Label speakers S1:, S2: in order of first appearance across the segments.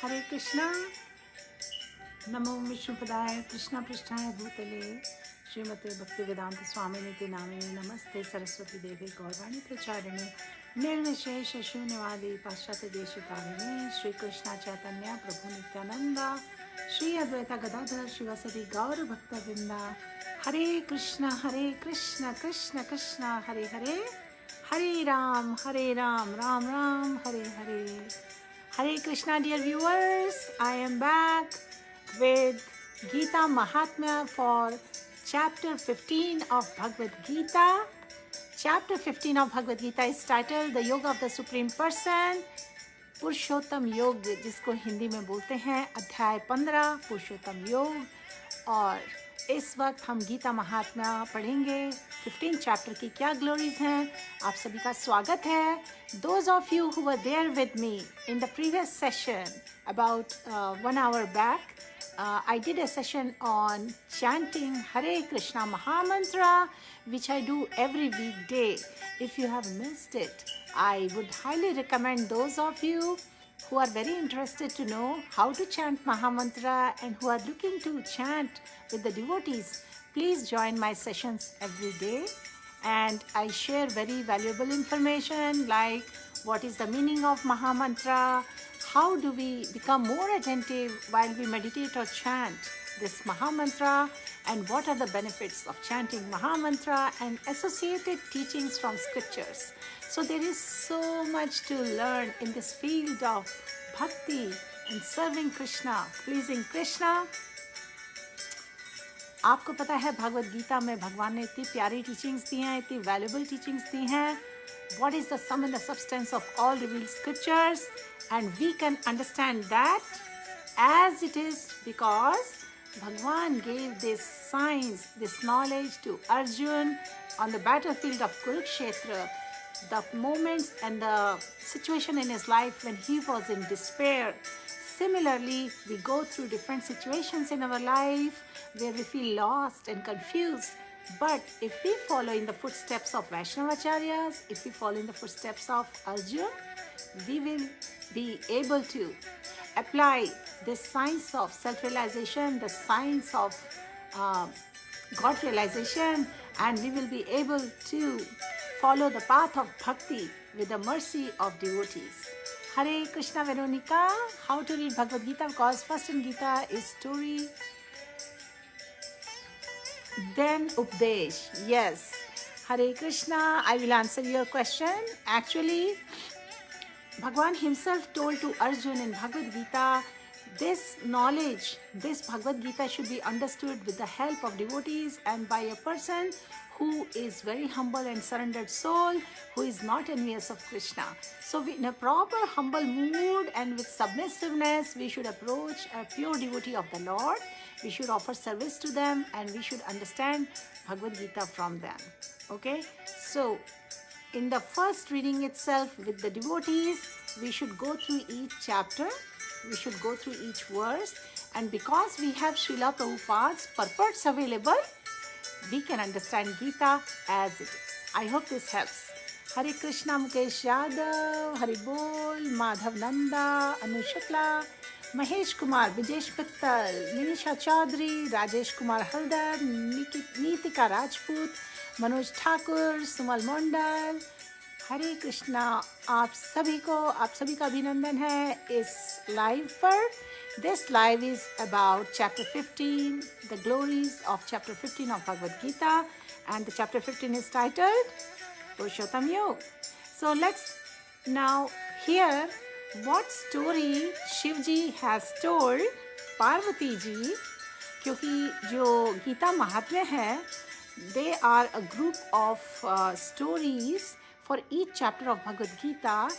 S1: हरे कृष्णा। नमो विष्णुपदाय कृष्ण पृष्ठाय भूतले श्रीमते भक्तिवेदांत स्वामिनिति नामिने नमस्ते सरस्वती देवी गौरवाणी प्रचारिणे निर्विशेष शून्यवादी पाश्चात्य देशतारिणे श्री कृष्ण चैतन्य प्रभु नित्यानंदा श्री अद्वैत गदाधर शिवसदि गौर भक्तवृंदा। हरे कृष्ण कृष्ण कृष्ण हरे हरे, हरे Ram Ram Ram Hare Hare. Hare Krishna, dear viewers. I am back with Gita Mahatmya for chapter 15 of Bhagavad Gita. Chapter 15 of Bhagavad Gita is titled The Yoga of the Supreme Person, पुरुषोत्तम योग, जिसको हिंदी में बोलते हैं अध्याय 15 पुरुषोत्तम योग। और इस वक्त हम गीता महात्म्य पढ़ेंगे। 15 चैप्टर की क्या ग्लोरीज हैं, आप सभी का स्वागत है। Those of you who were there with me in the previous session about 1 hour back, I did a session on chanting Hare Krishna Mahamantra, which I do every weekday. If you have missed it, I would highly recommend those of you who are very interested to know how to chant Mahamantra and who are looking to chant with the devotees, please join my sessions every day. And I share very valuable information like what is the meaning of Mahamantra, how do we become more attentive while we meditate or chant this Mahamantra, and what are the benefits of chanting Mahamantra and associated teachings from scriptures. So there is so much to learn in this field of bhakti and serving Krishna, pleasing Krishna. आपको पता है भगवद गीता में भगवान ने इतनी प्यारी teachings दी हैं, इतनी वैल्यूबल टीचिंग्स दी हैं. What is the sum and the substance of all revealed scriptures? And we can understand that as it is because Bhagwan gave this science, this knowledge to Arjun on the battlefield of Kurukshetra. The moments and the situation in his life when he was in despair. Similarly, we go through different situations in our life where we feel lost and confused. But if we follow in the footsteps of Vaishnavacharyas, if we follow in the footsteps of Arjun, we will be able to apply this science of self-realization, the science of God realization, and we will be able to follow the path of bhakti with the mercy of devotees. Hare Krishna Veronica, how to read Bhagavad Gita, because first in Gita is story, then Updesh. Yes. Hare Krishna, I will answer your question. Actually, Bhagwan himself told to Arjun in Bhagavad Gita, this knowledge, this Bhagavad Gita should be understood with the help of devotees and by a person who is very humble and surrendered soul, who is not envious of Krishna. So in a proper humble mood and with submissiveness, we should approach a pure devotee of the Lord. We should offer service to them and we should understand Bhagavad Gita from them. Okay? So in the first reading itself with the devotees, we should go through each chapter, we should go through each verse, and because we have Srila Prabhupada's purports available, we can understand Gita as it is. I hope this helps. Hare Krishna Mukesh Yadav, Hari Bol, Madhav Nanda, Anu Shukla, Mahesh Kumar, Bijesh Pittal, Ninisha Chaudhary, Rajesh Kumar Haldar, Nitika Rajput, Manoj Thakur, Sumal Mondal. हरे कृष्णा आप सभी का अभिनंदन है इस live पर. This live is about chapter 15, the glories of chapter 15 of Bhagavad Gita, and the chapter 15 is titled Purushottam Yoga. So let's now hear what story Shivji has told Parvati ji, क्योंकि जो गीता महात्म्य है, they are a group of stories for each chapter of Bhagavad Gita,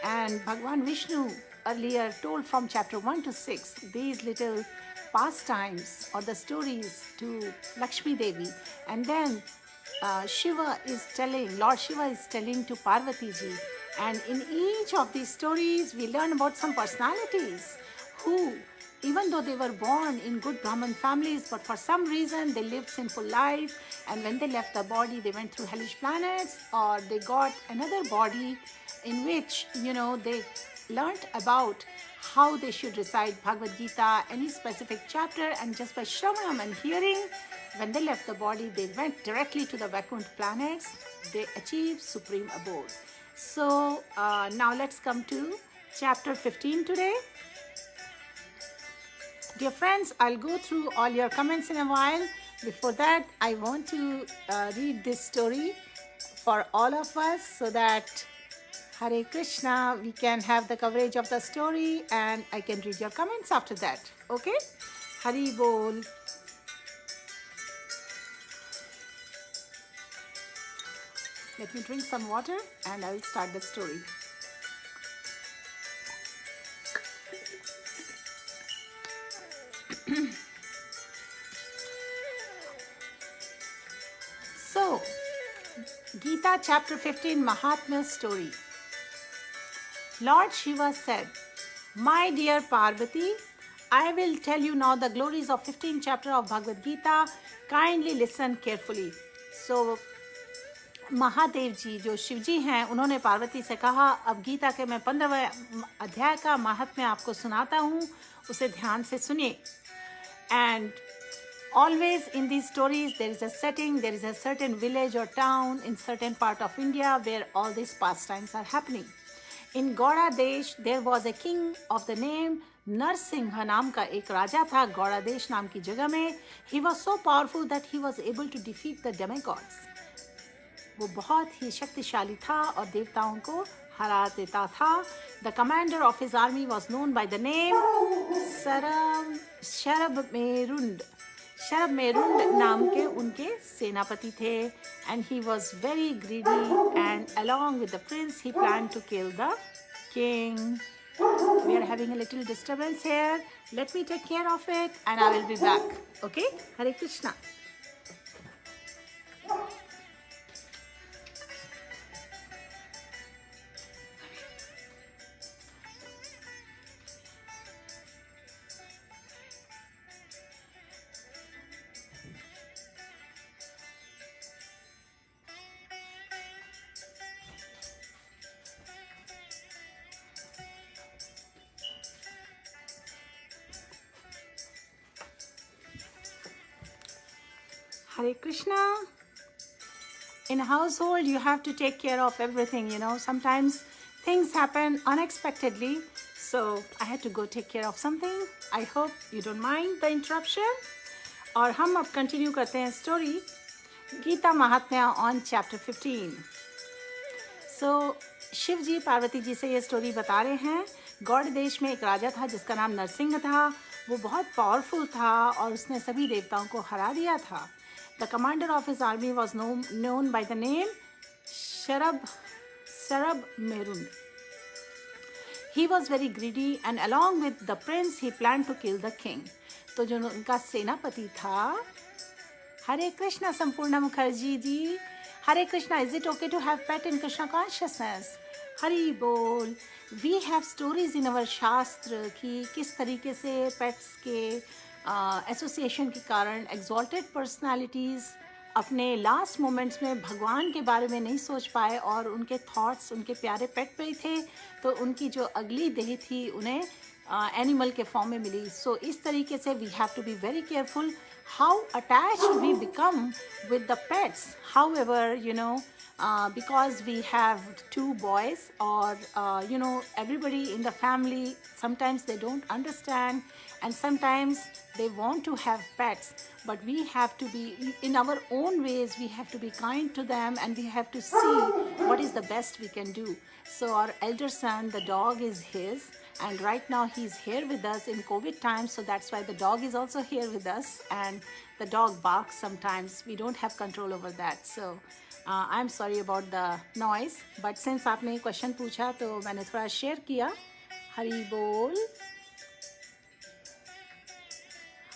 S1: and Bhagwan Vishnu earlier told from chapter 1 to 6 these little pastimes or the stories to Lakshmi Devi, and then Lord Shiva is telling to Parvati ji, and in each of these stories we learn about some personalities who, even though they were born in good Brahmin families, but for some reason they lived sinful life, and when they left the body they went through hellish planets, or they got another body in which they learnt about how they should recite Bhagavad Gita, any specific chapter, and just by shravanam and hearing, when they left the body, they went directly to the Vaikuntha planets. They achieved supreme abode. So now let's come to chapter 15 today. Dear friends, I'll go through all your comments in a while. Before that, I want to read this story for all of us so that Hare Krishna, we can have the coverage of the story and I can read your comments after that. Okay? Hari Bol. Let me drink some water and I will start the story. So, Gita chapter 15 Mahatmya story. Lord Shiva said, "My dear Parvati, I will tell you now the glories of 15th chapter of Bhagavad Gita. Kindly listen carefully." So, Mahadev जी जो शिव जी हैं उन्होंने पार्वती से कहा, अब गीता के मैं 15वें अध्याय का महात्म्य आपको सुनाता हूँ, उसे ध्यान से सुनिए. And always in these stories there is a setting, there is a certain village or town in certain part of India where all these pastimes are happening. In Gauda Desh there was a king of the name Narasimha नाम का एक राजा था गौड़ा देश नाम की जगह में. He was so powerful that he was able to defeat the demigods. वो बहुत ही शक्तिशाली था और देवताओं को हरा देता था. The commander of his army was known by the name शरभमेरुंड. शरभमेरुंड नाम के उनके सेनापति थे. And he was very greedy and along with the prince he planned to kill the king. We are having a little disturbance here. Let me take care of it and I will be back. Okay? Hare Krishna. Hare Krishna. In a household, you have to take care of everything, you know. Sometimes things happen unexpectedly. So I had to go take care of something. I hope you don't mind the interruption. और हम अब continue करते हैं story Gita महात्म्य on chapter 15. सो शिव जी पार्वती जी से ये story बता रहे हैं. गौड़ देश में एक राजा था जिसका नाम नरसिंह था. वो बहुत पावरफुल था और उसने सभी देवताओं को हरा दिया था. The commander of his army was known by the name Sharabmerund. He was very greedy and along with the prince he planned to kill the king. तो जो उनका सेनापति था, हरे कृष्णा संपूर्ण मुखर्जी जी, हरे Krishna, is it okay to have pet in Krishna consciousness? Hari बोल. We have stories in our शास्त्र कि किस तरीके से पेट्स के एसोसिएशन के कारण एक्सॉल्टेड पर्सनालिटीज़ अपने लास्ट मोमेंट्स में भगवान के बारे में नहीं सोच पाए और उनके थॉट्स उनके प्यारे पेट पे ही थे. तो उनकी जो अगली देह थी उन्हें एनिमल के फॉर्म में मिली. सो इस तरीके से we have to be very careful how attached we become with the pets. However, you know, because we have two boys or, you know, everybody in the family, sometimes they don't understand and sometimes they want to have pets. But we have to be, in our own ways, we have to be kind to them and we have to see what is the best we can do. So our elder son, the dog is his. And right now he's here with us in COVID times, so that's why the dog is also here with us. And the dog barks sometimes. We don't have control over that. So I'm sorry about the noise. But since आपने question पूछा तो मैंने थोड़ा share किया. हरि बोल.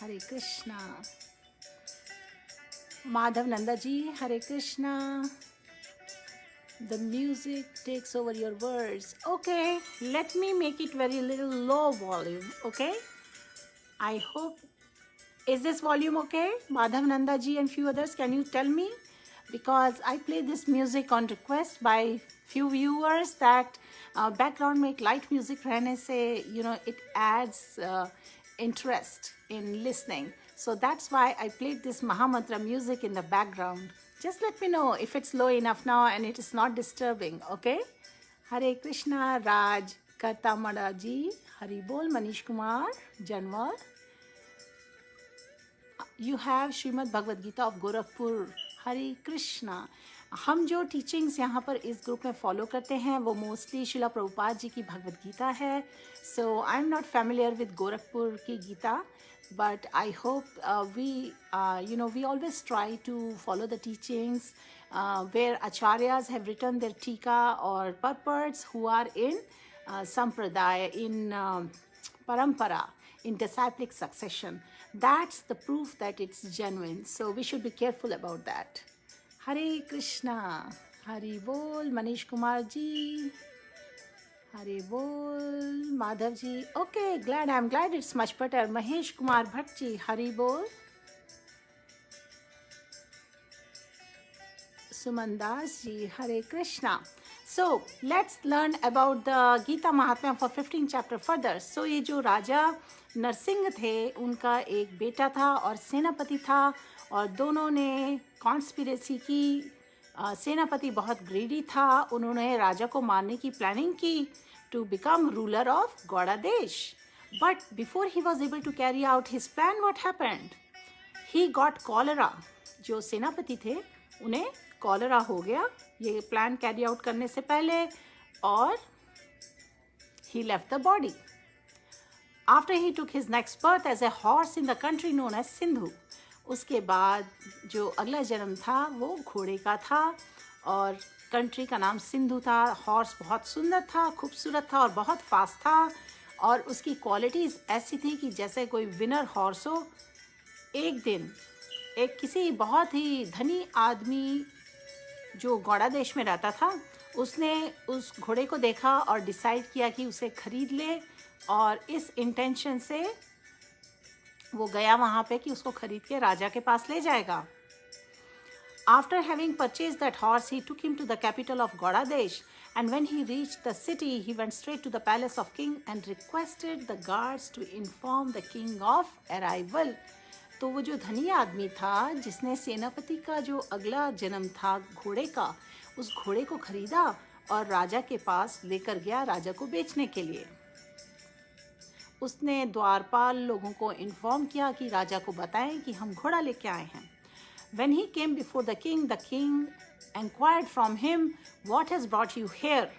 S1: हरे कृष्णा. माधव नंदा जी, हरे Krishna. The music takes over your words. Okay, let me make it very little low volume, okay? I hope, is this volume okay? Madhav Nanda ji and few others, can you tell me? Because I play this music on request by few viewers that background में एक light music रहने से it adds interest in listening. So that's why I played this Mahamantra music in the background. Just let me know if it's low enough now and it is not disturbing, okay? Hare Krishna, Raj, Kartamada ji, Hari Bol, Manish Kumar, Janwar. You have Srimad Bhagavad Gita of Gorakhpur. Hare Krishna. हम जो teachings यहाँ पर इस group में follow करते हैं वो mostly शिला प्रभुपाद जी की भगवद गीता है. So I am not familiar with Gorakhpur की Gita, but I hope we always try to follow the teachings where acharyas have written their tika or purports who are in sampradaya, in parampara, in disciplic succession. That's the proof that it's genuine. So we should be careful about that. Hare Krishna. Hari Bol, Manish Kumar ji. Hare Bol, Madhav ji. Okay, I'm glad it's much better. Mahesh Kumar Bhatt ji, Hari Bol. Sumandas ji, Hare Krishna. So, let's learn about the Gita Mahatmya for 15th chapter further. So, ये जो राजा नरसिंह थे, उनका एक बेटा था और सेनापति था और दोनों ने कॉन्स्पिरेसी की. सेनापति बहुत ग्रीडी था, उन्होंने राजा को मारने की प्लानिंग की to become ruler of Gaudadesh. But before he was able to carry out his plan, what happened? He got cholera. जो सेनापति थे उन्हें कॉलरा हो गया ये प्लान कैरी आउट करने से पहले और he left the body. After he took his next birth as a horse in the country known as Sindhu. उसके बाद जो अगला जन्म था वो घोड़े का था और कंट्री का नाम सिंधु था. हॉर्स बहुत सुंदर था, खूबसूरत था और बहुत फास्ट था और उसकी क्वालिटीज़ ऐसी थी कि जैसे कोई विनर हॉर्स हो. एक दिन एक किसी बहुत ही धनी आदमी जो गौड़ा देश में रहता था उसने उस घोड़े को देखा और डिसाइड किया कि उसे खरीद ले और इस इंटेंशन से वो गया वहाँ पे कि उसको खरीद के राजा के पास ले जाएगा. After having purchased that horse, he took him to the capital of Gaudadesh, and when he reached the city, he went straight to the palace of king and requested the guards to inform the king of arrival. तो वो जो धनी आदमी था जिसने सेनापति का जो अगला जन्म था घोड़े का, उस घोड़े को खरीदा और राजा के पास लेकर गया राजा को बेचने के लिए. उसने द्वारपाल लोगों को इन्फॉर्म किया कि राजा को बताएं कि हम घोड़ा लेके आए हैं. When he came before the king inquired from him, "What has brought you here?"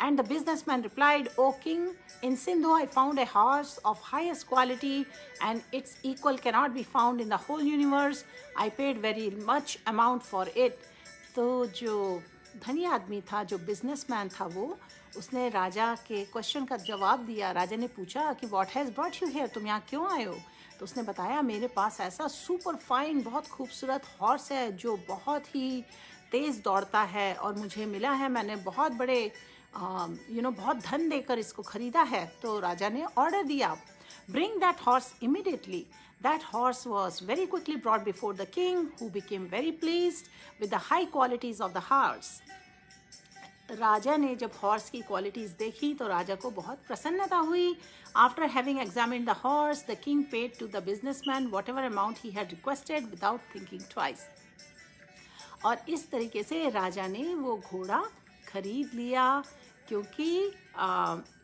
S1: And the businessman replied, "O king, in Sindhu I found a horse of highest quality and its equal cannot be found in the whole universe. I paid very much amount for it." तो जो धनी आदमी था, जो businessman था, वो उसने राजा के क्वेश्चन का जवाब दिया. राजा ने पूछा कि "What has brought you here?" तुम यहाँ क्यों आए हो? तो उसने बताया मेरे पास ऐसा सुपर फाइन बहुत खूबसूरत हॉर्स है जो बहुत ही तेज़ दौड़ता है और मुझे मिला है, मैंने बहुत बड़े बहुत धन देकर इसको खरीदा है. तो राजा ने ऑर्डर दिया, "Bring that horse immediately." That horse was very quickly brought before the king, who became very pleased with the high qualities of the horse. राजा ने जब हॉर्स की क्वालिटीज़ देखी तो राजा को बहुत प्रसन्नता हुई. After having examined the horse, the king paid to the businessman whatever amount he had requested without thinking twice. और इस तरीके से राजा ने वो घोड़ा खरीद लिया क्योंकि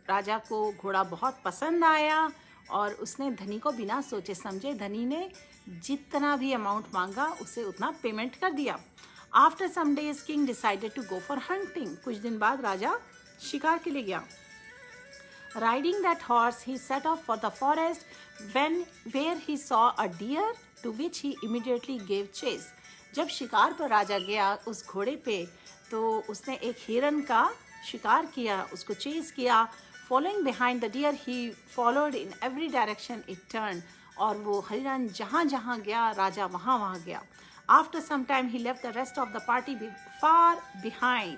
S1: राजा को घोड़ा बहुत पसंद आया और उसने धनी को बिना सोचे समझे धनी ने जितना भी अमाउंट मांगा उसे उतना पेमेंट कर दिया. After some days, king decided to go for hunting. कुछ दिन बाद राजा शिकार के लिए गया. Riding that horse, he set off for the forest where he saw a deer to which he immediately gave chase. जब शिकार पर राजा गया उस घोड़े पे तो उसने एक हिरन का शिकार किया, उसको चेस किया. Following behind the deer, he followed in every direction it turned. और वो हिरन जहाँ जहाँ गया राजा वहाँ वहाँ गया. After some time, he left the rest of the party far behind.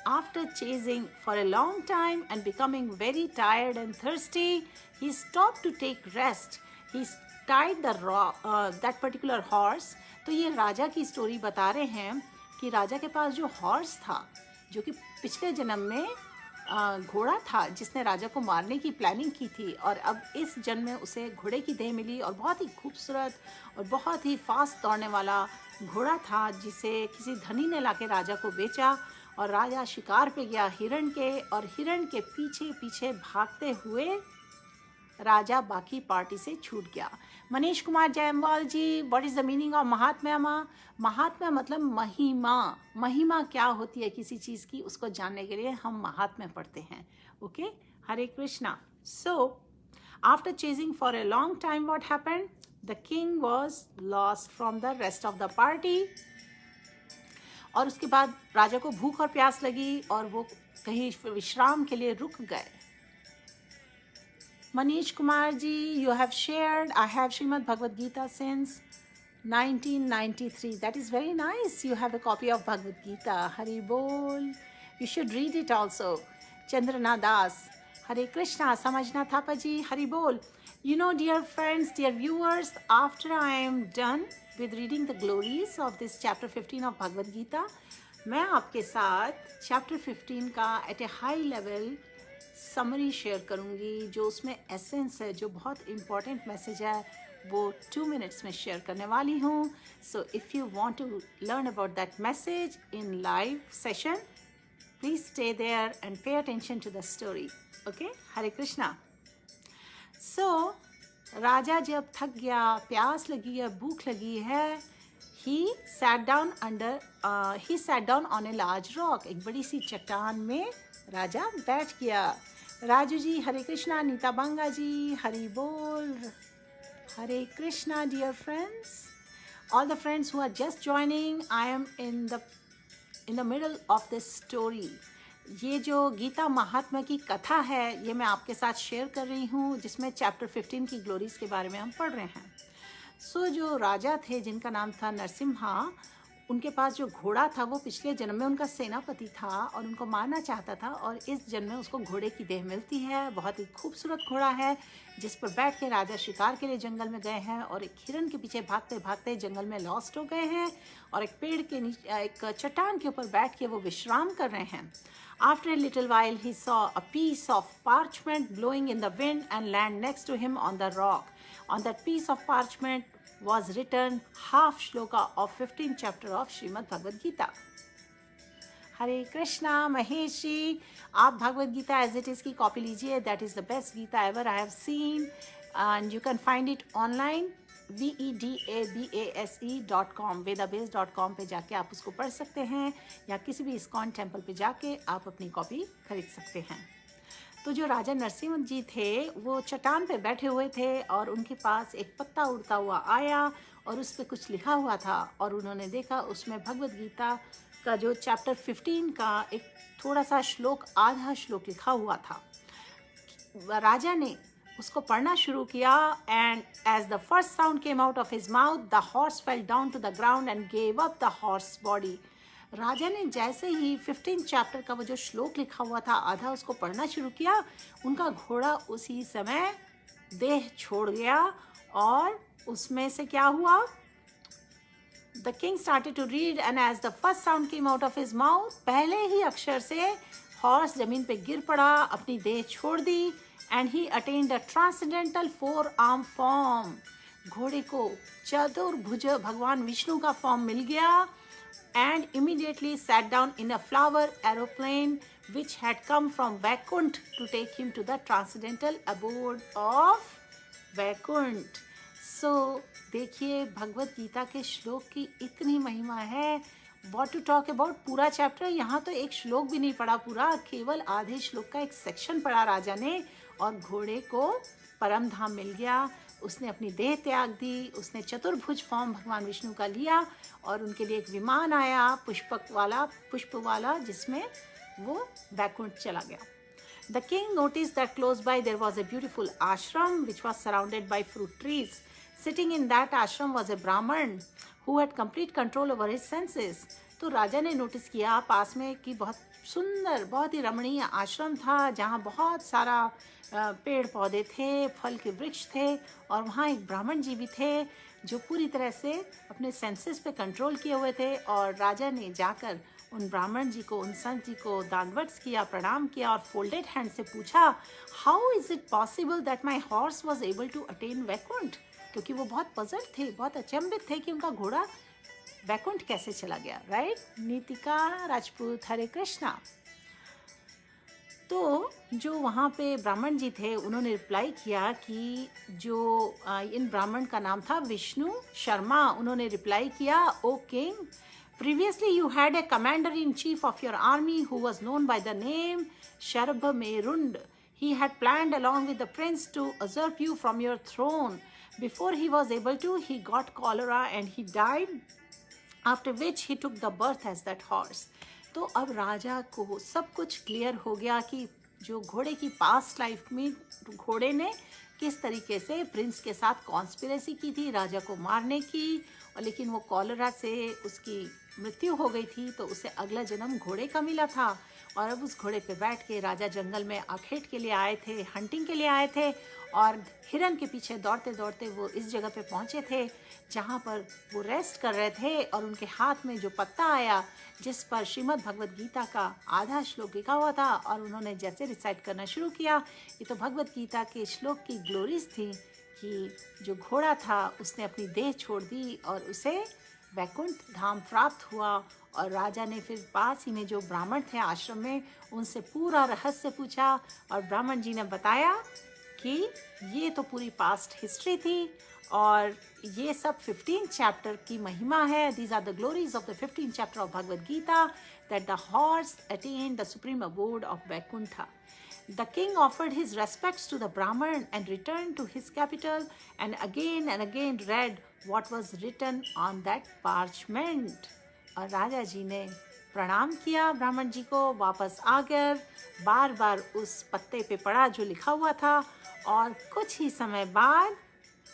S1: After chasing for a long time and becoming very tired and thirsty, he stopped to take rest. He tied that particular horse. तो ये राजा की story बता रहे हैं कि राजा के पास जो horse था, जो कि पिछले जन्म में घोड़ा था जिसने राजा को मारने की प्लानिंग की थी, और अब इस जन्म में उसे घोड़े की देह मिली और बहुत ही खूबसूरत और बहुत ही फास्ट दौड़ने वाला घोड़ा था, जिसे किसी धनी ने लाके राजा को बेचा। और राजा शिकार पे गया हिरण के, और हिरण के पीछे पीछे भागते हुए राजा बाकी पार्टी से छूट गया। Manish Kumar Jayamwal ji, what is the meaning of महात्म्य? महात्म्य मतलब महिमा। महिमा क्या होती है किसी चीज़ की, उसको जानने के लिए हम महात्म्य पढ़ते हैं। Okay, Hare Krishna. So after chasing for a long time what happened? The king was lost from the rest of the party. और उसके बाद राजा को भूख और प्यास लगी और वो कहीं विश्राम के लिए रुक गए। Manish Kumar ji, you have shared, I have Srimad Bhagavad Gita since 1993. That is very nice. You have a copy of Bhagavad Gita. Hari Bol. You should read it also. Chandrana Das. Hare Krishna. Samajna Thapa ji. Hari Bol. You know, dear friends, dear viewers, after I am done with reading the glories of this chapter 15 of Bhagavad Gita, मैं आपके साथ chapter 15 का at a high level summary share करूंगी, जो उसमें essence है, जो बहुत इम्पॉर्टेंट मैसेज है, वो 2 मिनट्स में शेयर करने वाली हूँ। So if you want to learn about that message in live session, please stay there and pay attention to the story. Okay, Hare Krishna. So राजा जब थक गया, प्यास लगी है, भूख लगी है, he sat down on a large rock. एक बड़ी सी चट्टान में राजा बैठ गया। राजू जी, हरे कृष्णा। नीता बांगा जी, हरि बोल। Hare Krishna dear friends, all the friends who are just joining, I am in the middle of this story. ये जो गीता महात्म्य की कथा है, ये मैं आपके साथ शेयर कर रही हूँ, जिसमें चैप्टर 15 की ग्लोरीज के बारे में हम पढ़ रहे हैं। सो जो राजा थे जिनका नाम था नरसिम्हा, उनके पास जो घोड़ा था वो पिछले जन्म में उनका सेनापति था और उनको मारना चाहता था, और इस जन्म में उसको घोड़े की देह मिलती है। बहुत ही खूबसूरत घोड़ा है जिस पर बैठ के राजा शिकार के लिए जंगल में गए हैं, और एक हिरन के पीछे भागते भागते जंगल में लॉस्ट हो गए हैं, और एक पेड़ के नीचे, एक चट्टान के ऊपर बैठ के वो विश्राम कर रहे हैं। After a little while, he saw a piece of parchment blowing in the wind and land next to him on the rock. On that piece of parchment was written half shloka of 15th chapter of Srimad Bhagavad Gita. हरे कृष्णा। महेश जी, आप Bhagavad Gita as it is की copy लीजिए। That is the best Gita ever I have seen, and you can find it online vedabase.com, vedabase.com पे जाके आप उसको पढ़ सकते हैं, या किसी भी इस्कॉन टेम्पल पे जाके आप अपनी कॉपी खरीद सकते हैं। तो जो राजा नरसिम्हा जी थे वो चट्टान पे बैठे हुए थे, और उनके पास एक पत्ता उड़ता हुआ आया और उस पर कुछ लिखा हुआ था, और उन्होंने देखा उसमें भगवद गीता का जो चैप्टर 15 का एक थोड़ा सा श्लोक, आधा श्लोक लिखा हुआ था। राजा ने उसको पढ़ना शुरू किया, and as the first sound came out of his mouth the horse fell down to the ground and gave up the horse body. राजा ने जैसे ही 15 चैप्टर का वो जो श्लोक लिखा हुआ था आधा उसको पढ़ना शुरू किया, उनका घोड़ा उसी समय देह छोड़ गया। और उसमें से क्या हुआ? The king started to read, and as the first sound came out of his mouth, पहले ही अक्षर से हॉर्स जमीन पे गिर पड़ा, अपनी देह छोड़ दी, and he attained a transcendental 4-arm form. घोड़े को चतुर्भुज भगवान विष्णु का फॉर्म मिल गया, and immediately sat down in a flower aeroplane which had come from Vaikunt to take him to the transcendental abode of Vaikunt. So देखिए, भगवत गीता के श्लोक की इतनी महिमा है। What to talk about, पूरा चैप्टर, यहाँ तो एक श्लोक भी नहीं पढ़ा पूरा, केवल आधे श्लोक का एक सेक्शन पढ़ा राजा ने, और घोड़े को परम धाम मिल गया। उसने अपनी देह त्याग दी, उसने चतुर्भुज फॉर्म भगवान विष्णु का लिया, और उनके लिए एक विमान आया पुष्प वाला, जिसमें वो वैकुंठ चला गया। The king noticed that close by there was a beautiful ashram which was surrounded by fruit trees. Sitting in that ashram was a Brahman who had complete control over his senses. तो राजा ने notice किया पास में कि बहुत सुंदर, बहुत ही रमणीय आश्रम था, जहाँ बहुत सारा पेड़ पौधे थे, फल के वृक्ष थे, और वहाँ एक ब्राह्मण जी भी थे जो पूरी तरह से अपने सेंसेस पे कंट्रोल किए हुए थे। और राजा ने जाकर उन ब्राह्मण जी को, उन संत जी को दंडवत किया, प्रणाम किया और फोल्डेड हैंड से पूछा, how is it possible that my horse was able to attain Vaikuntha? क्योंकि वो बहुत पजल थे, बहुत अचंभित थे कि उनका घोड़ा वैकुंठ कैसे चला गया, राइट? नीतिका राजपूत, हरे कृष्णा। तो जो वहाँ पे ब्राह्मण जी थे उन्होंने रिप्लाई किया कि जो इन ब्राह्मण का नाम था विष्णु शर्मा, उन्होंने रिप्लाई किया, O king, previously you had a commander in chief of your army who was known by the name Sharbhamerund. He had planned along with the prince to usurp you from your throne. Before he was able to, he got cholera and he died, after which he took the birth as that horse. तो अब राजा को सब कुछ clear हो गया कि जो घोड़े की पास्ट लाइफ में घोड़े ने किस तरीके से प्रिंस के साथ कॉन्स्पिरेसी की थी राजा को मारने की, और लेकिन वो कॉलरा से उसकी मृत्यु हो गई थी, तो उसे अगला जन्म घोड़े का मिला था। और अब उस घोड़े पे बैठ के राजा जंगल में आखेट के लिए आए थे, हंटिंग के लिए आए थे, और हिरन के पीछे दौड़ते दौड़ते वो इस जगह पे पहुंचे थे जहाँ पर वो रेस्ट कर रहे थे, और उनके हाथ में जो पत्ता आया जिस पर श्रीमद् भगवद गीता का आधा श्लोक लिखा हुआ था, और उन्होंने जैसे रिसाइट करना शुरू किया, ये तो भगवद गीता के श्लोक की ग्लोरीज थी कि जो घोड़ा था उसने अपनी देह छोड़ दी और उसे वैकुंठ धाम प्राप्त हुआ। और राजा ने फिर पास ही में जो ब्राह्मण थे आश्रम में, उनसे पूरा रहस्य पूछा, और ब्राह्मण जी ने बताया कि ये तो पूरी पास्ट हिस्ट्री थी और ये सब 15 चैप्टर की महिमा है। These are the glories of the 15 chapter of Bhagavad Gita, that the horse attend the supreme abode of Vaikuntha. The king offered his respects to the Brahman and returned to his capital and again read what was written on that parchment. और राजा जी ने प्रणाम किया ब्राह्मण जी को, वापस आकर बार बार उस पत्ते पे पढ़ा जो लिखा हुआ था, और कुछ ही समय बाद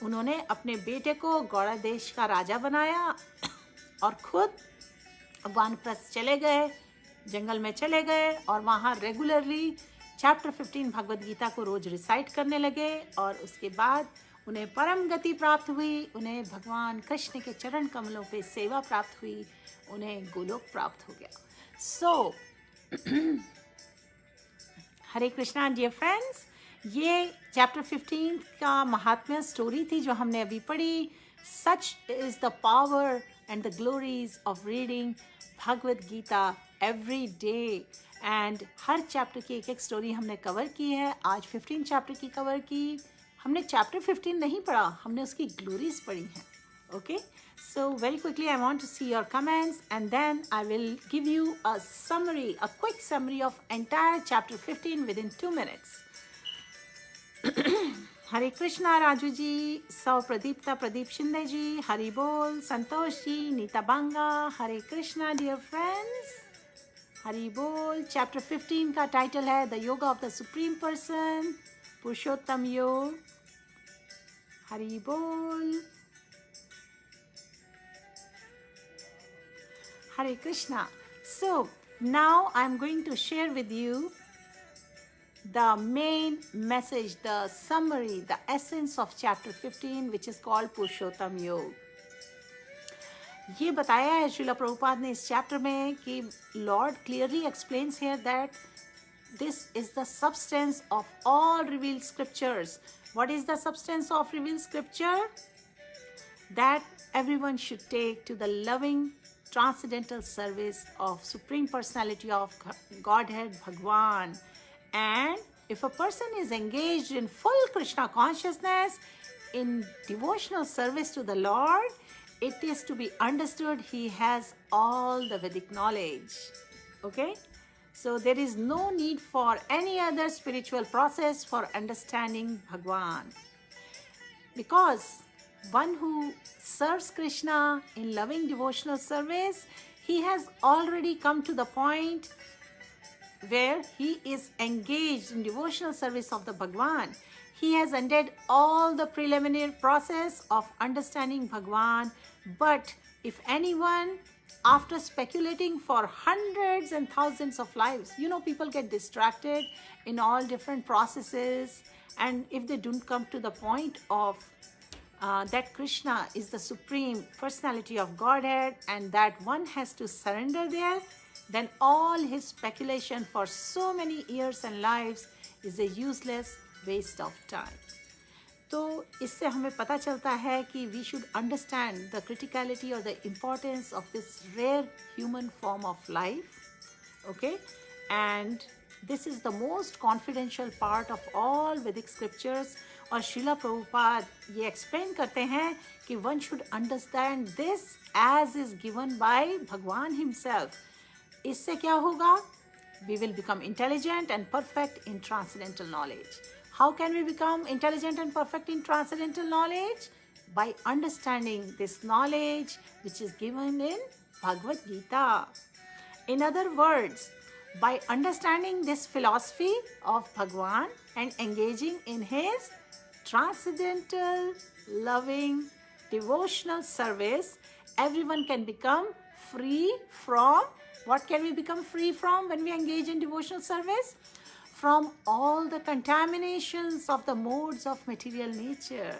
S1: उन्होंने अपने बेटे को गौड़ा देश का राजा बनाया और खुद वानप्रस्थ चले गए, जंगल में चले गए, और वहाँ रेगुलरली चैप्टर 15 भगवद गीता को रोज रिसाइट करने लगे। और उसके बाद उन्हें परम गति प्राप्त हुई, उन्हें भगवान कृष्ण के चरण कमलों पे सेवा प्राप्त हुई, उन्हें गोलोक प्राप्त हो गया। So Hare Krishna dear friends, ये चैप्टर 15 का महात्म्य स्टोरी थी जो हमने अभी पढ़ी। Such is the power and the glories of reading Bhagavad Gita every day. And हर चैप्टर की एक एक स्टोरी हमने कवर की है। आज 15 चैप्टर की कवर की। हमने चैप्टर 15 नहीं पढ़ा, हमने उसकी ग्लोरीज पढ़ी हैं। Okay, so very quickly I want to see your comments and then I will give you a summary, a quick summary of entire chapter 15 within 2 minutes. Hare Krishna Raju ji, Sau Pradipta, Pradeep Shinde ji, Hari बोल, संतोष जी, नीता बांगा, हरे कृष्णा डियर फ्रेंड्स, हरि बोल। Chapter 15 का title है the yoga of the supreme person, Purushottam Yoga. Hari बोल, Hare Krishna. So now I'm going to share with you the main message, the summary, the essence of chapter 15, which is called पुरुषोत्तम योग। ये बताया है श्रीला प्रभुपाद ने इस चैप्टर में कि Lord clearly explains here that this is the substance of all revealed scriptures. What is the substance of revealed scripture? That everyone should take to the loving transcendental service of Supreme Personality of Godhead Bhagwan. And if a person is engaged in full Krishna consciousness, in devotional service to the Lord, it is to be understood he has all the Vedic knowledge. Okay? So there is no need for any other spiritual process for understanding Bhagwan. Because one who serves Krishna in loving devotional service, he has already come to the point where he is engaged in devotional service of the Bhagwan. He has ended all the preliminary process of understanding Bhagwan. But if anyone, after speculating for hundreds and thousands of lives, you know, people get distracted in all different processes, and if they don't come to the point of that Krishna is the Supreme Personality of Godhead and that one has to surrender there, then all his speculation for so many years and lives is a useless waste of time. तो इससे हमें पता चलता है कि we should understand the criticality or the importance of this rare human form of life. Okay, and this is the most confidential part of all Vedic scriptures. और श्रीला प्रभुपाद ये explain करते हैं कि one should understand this as is given by भगवान himself. इससे क्या होगा? We will become intelligent and perfect in transcendental knowledge. How can we become intelligent and perfect in transcendental knowledge? By understanding this knowledge which is given in Bhagavad Gita. In other words, by understanding this philosophy of Bhagwan and engaging in his transcendental, loving, devotional service, everyone can become free from, what can we become free from when we engage in devotional service? From all the contaminations of the modes of material nature.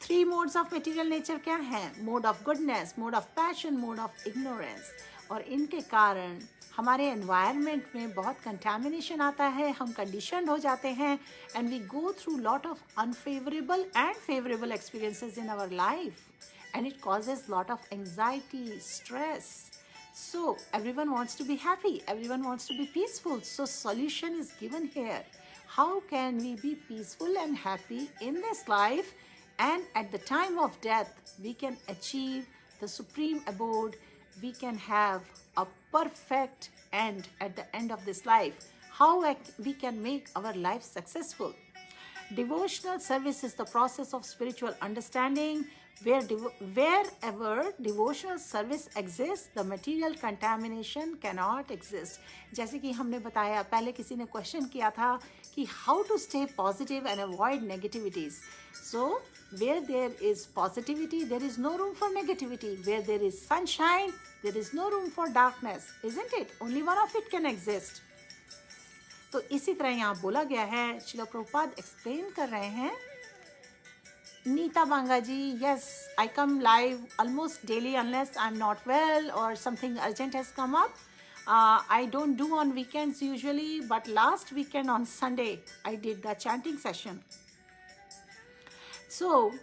S1: 3 modes of material nature क्या हैं? Mode of goodness, mode of passion, mode of ignorance. और इनके कारण हमारे environment में बहुत contamination आता है, हम conditioned हो जाते हैं, and we go through lot of unfavorable and favorable experiences in our life, and it causes lot of anxiety, stress. So everyone wants to be happy, everyone wants to be peaceful. So solution is given here. How can we be peaceful and happy in this life, and at the time of death we can achieve the supreme abode, we can have a perfect end at the end of this life. How we can make our life successful? Devotional service is the process of spiritual understanding. Wherever devotional service exists, the material contamination cannot exist. जैसे कि हमने बताया, पहले किसी ने question किया था कि how to stay positive and avoid negativities. So where there is positivity, there is no room for negativity. Where there is sunshine, there is no room for darkness, isn't it? Only one of it can exist. तो इसी तरह यहाँ बोला गया है, Srila Prabhupada explain कर रहे हैं. Neeta Bangaji, yes, I come live almost daily unless I'm not well or something urgent has come up. I don't do on weekends usually, but last weekend on Sunday, I did the chanting session. So,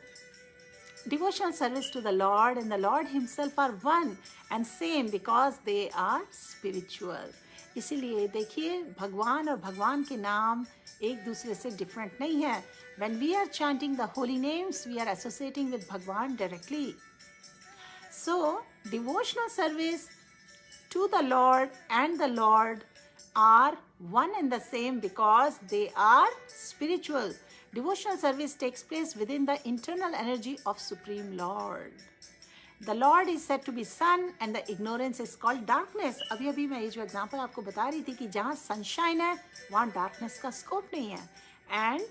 S1: devotional service to the Lord and the Lord himself are one and same because they are spiritual. इसीलिए देखिए, भगवान और भगवान के नाम एक दूसरे से different नहीं है. When we are chanting the holy names, we are associating with Bhagwan directly. So, devotional service to the Lord and the Lord are one and the same because they are spiritual. Devotional service takes place within the internal energy of Supreme Lord. The Lord is said to be sun and the ignorance is called darkness. अभी मैं ये जो example आपको बता रही थी कि जहाँ sunshine है, वहाँ darkness का scope नहीं है. And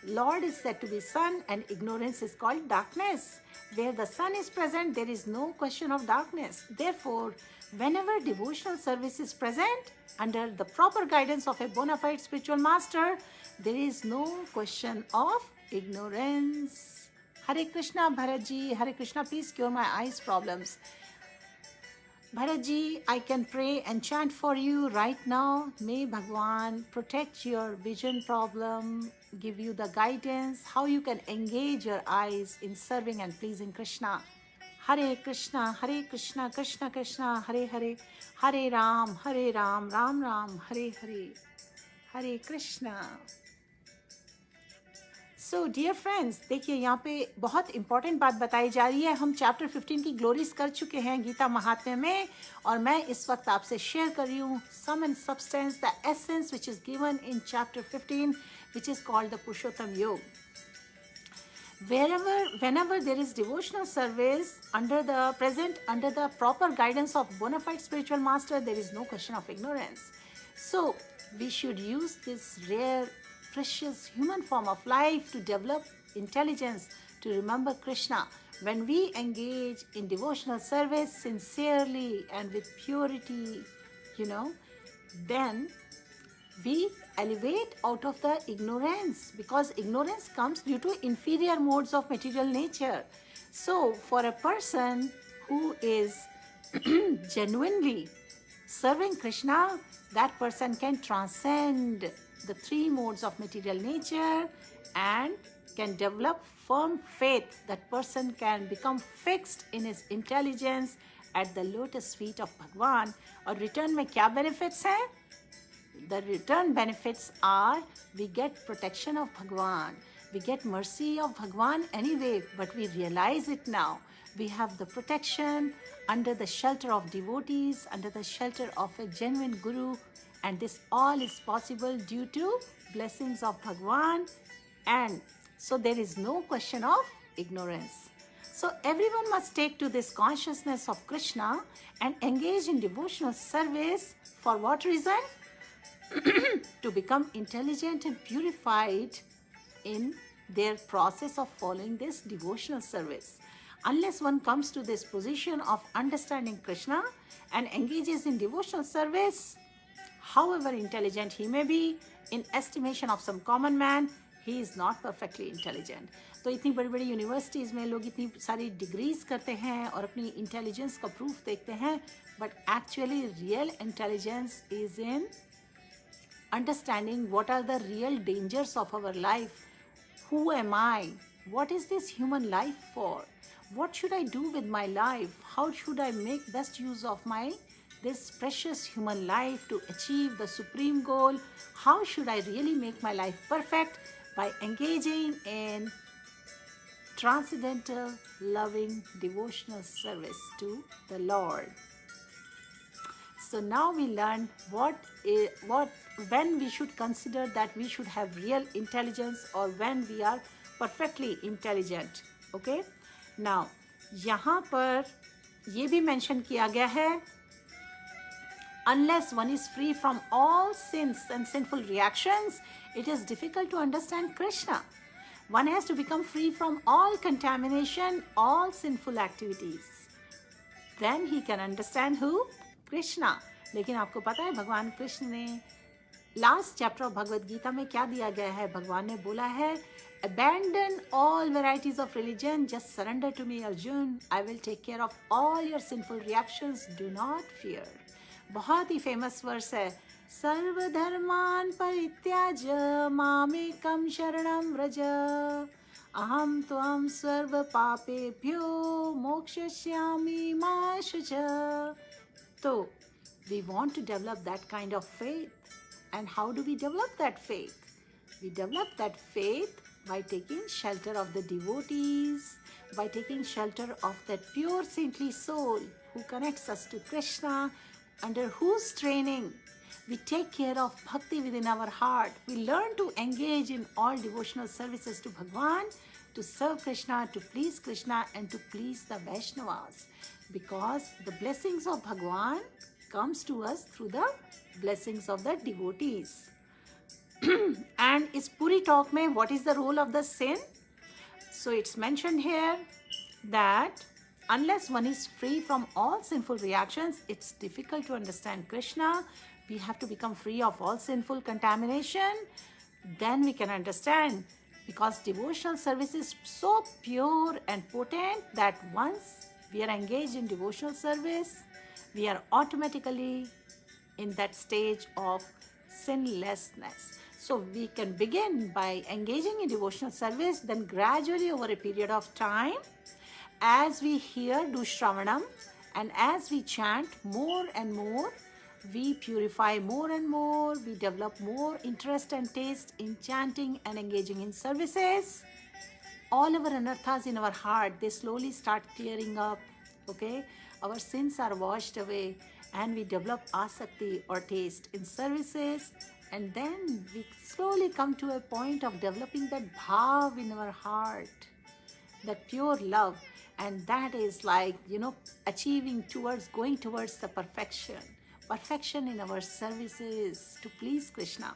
S1: Lord is said to be sun and ignorance is called darkness. Where the sun is present, there is no question of darkness. Therefore, whenever devotional service is present, under the proper guidance of a bona fide spiritual master, there is no question of ignorance. Hare Krishna, Bharat ji. Hare Krishna, please cure my eyes problems. Bharat ji, I can pray and chant for you right now. May Bhagwan protect your vision problem, give you the guidance, how you can engage your eyes in serving and pleasing Krishna. Hare Krishna, Krishna Krishna, Hare Hare, Hare Ram, Ram Ram, Hare Hare, Hare Krishna. So dear friends, देखिए यहाँ पे बहुत important बात बताई जा रही है. हम चैप्टर 15 की ग्लोरीज कर चुके हैं गीता महात्म्य में, और मैं इस वक्त आपसे शेयर कर रही हूँ sum and substance, the essence which is given in chapter 15, which is called the Purushottam Yoga. Whenever there is devotional service under the proper guidance of bona fide spiritual master, there is no question of ignorance. So we should use this rare, precious human form of life to develop intelligence, to remember Krishna. When we engage in devotional service sincerely and with purity, then we elevate out of the ignorance, because ignorance comes due to inferior modes of material nature. So for a person who is genuinely serving Krishna, that person can transcend the three modes of material nature and can develop firm faith. That person can become fixed in his intelligence at the lotus feet of Bhagwan. और return में क्या benefits हैं? The return benefits are we get protection of Bhagwan, we get mercy of Bhagwan anyway, but we realize it now. We have the protection under the shelter of devotees, under the shelter of a genuine guru, and this all is possible due to blessings of Bhagwan, and so there is no question of ignorance. So everyone must take to this consciousness of Krishna and engage in devotional service. For what reason? To become intelligent and purified in their process of following this devotional service. Unless one comes to this position of understanding Krishna and engages in devotional service, however intelligent he may be, in estimation of some common man, he is not perfectly intelligent. तो इतनी बड़ी बड़ी universities में लोग इतनी सारी degrees करते हैं और अपनी इंटेलिजेंस का प्रूफ देखते हैं, but actually real intelligence is in understanding what are the real dangers of our life. Who am I? What is this human life for? What should I do with my life? How should I make best use of this precious human life to achieve the supreme goal? How should I really make my life perfect? By engaging in transcendental, loving, devotional service to the Lord. So now we learn when we should consider that we should have real intelligence or when we are perfectly intelligent. Okay? Now, यहाँ पर ये भी mention किया गया है, unless one is free from all sins and sinful reactions, it is difficult to understand Krishna. One has to become free from all contamination, all sinful activities. Then he can understand who? Krishna. लेकिन आपको पता है भगवान कृष्ण ने last chapter of Bhagavad Gita में क्या दिया गया है? भगवान ने बोला है, abandon all varieties of religion, just surrender to me Arjun, I will take care of all your sinful reactions, do not fear. बहुत ही फेमस वर्स है, सर्वधर्मान परित्याज मामेकं शरणं व्रज अहम त्वं सर्व पापेभ्यो मोक्षयिष्यामि मा शुच. So, we want to develop that kind of faith. And how do we develop that faith? We develop that faith by taking shelter of the devotees, by taking shelter of that pure saintly soul who connects us to Krishna, under whose training we take care of bhakti within our heart. We learn to engage in all devotional services to Bhagwan, to serve Krishna, to please Krishna, and to please the Vaishnavas. Because the blessings of Bhagwan comes to us through the blessings of the devotees. And is Puri talk mein what is the role of the sin? So it's mentioned here that unless one is free from all sinful reactions, it's difficult to understand Krishna. We have to become free of all sinful contamination. Then we can understand, because devotional service is so pure and potent that once we are engaged in devotional service, we are automatically in that stage of sinlessness. So we can begin by engaging in devotional service, then gradually over a period of time, as we hear Dushravanam and as we chant more and more, we purify more and more, we develop more interest and taste in chanting and engaging in services. All our anarthas in our heart, they slowly start clearing up, okay? Our sins are washed away and we develop asakti or taste in services, and then we slowly come to a point of developing that bhav in our heart, that pure love, and that is like, achieving towards, going towards the perfection in our services to please Krishna.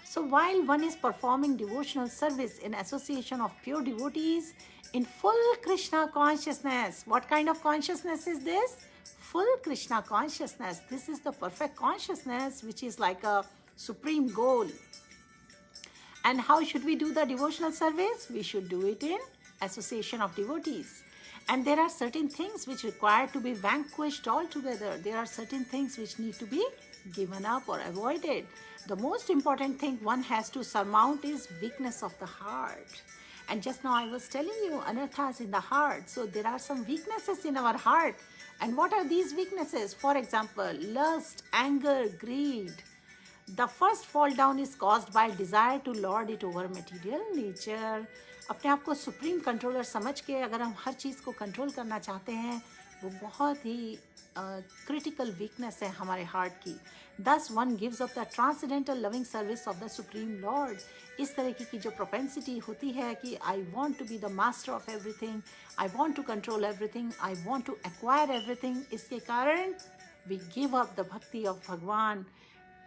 S1: So while one is performing devotional service in association of pure devotees in full Krishna consciousness, what kind of consciousness is this? Full Krishna consciousness. This is the perfect consciousness, which is like a supreme goal. And how should we do the devotional service? We should do it in association of devotees. And there are certain things which require to be vanquished altogether. There are certain things which need to be given up or avoided. The most important thing one has to surmount is weakness of the heart. And just now I was telling you, anarthas in the heart. So there are some weaknesses in our heart. And what are these weaknesses? For example, lust, anger, greed. The first fall down is caused by desire to lord it over material nature. अपने आप को supreme controller समझ के अगर हम हर चीज़ को control करना चाहते हैं, वो बहुत ही क्रिटिकल वीकनेस है हमारे हार्ट की. Thus one gives up the transcendental loving service of the Supreme Lord. इस तरह की जो प्रोपेंसिटी होती है कि I want to be the master of everything, I want to control everything, I want to acquire everything, इसके कारण we give up the bhakti of Bhagwan,